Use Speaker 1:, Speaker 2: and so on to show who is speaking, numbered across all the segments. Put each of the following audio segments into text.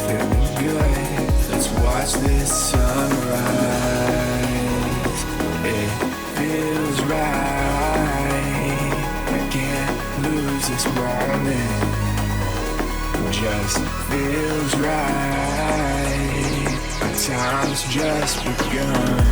Speaker 1: feeling good. Let's watch this sunrise. It feels right. I can't lose this moment. Just feels right. Our time's just begun.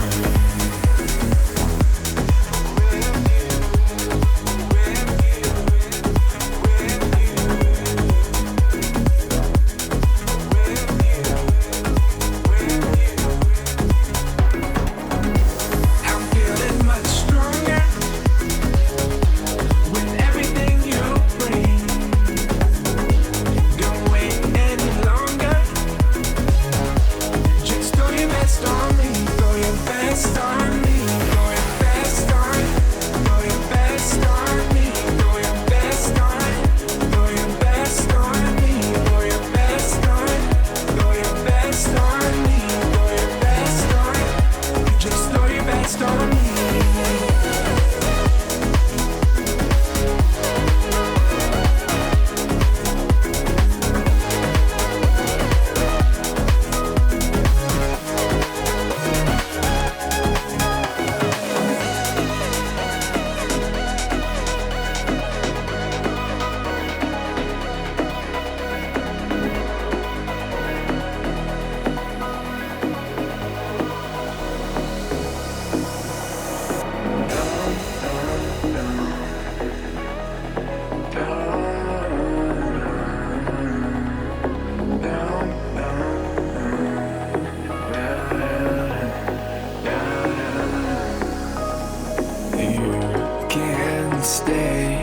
Speaker 1: Stay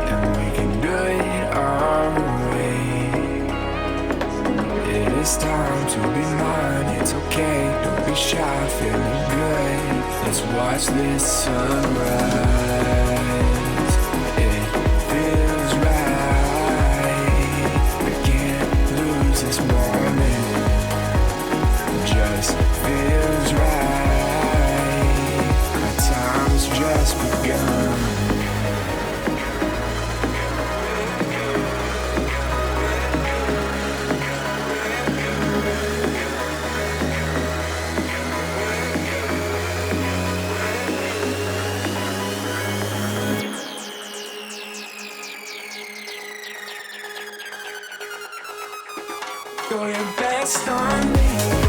Speaker 1: and we can do it our way. It is time to be mine. It's okay, don't be shy, feeling good. Let's watch this sunrise. It feels right. I can't lose this moment. Just feels right. Our time's just begun. Go your best on me.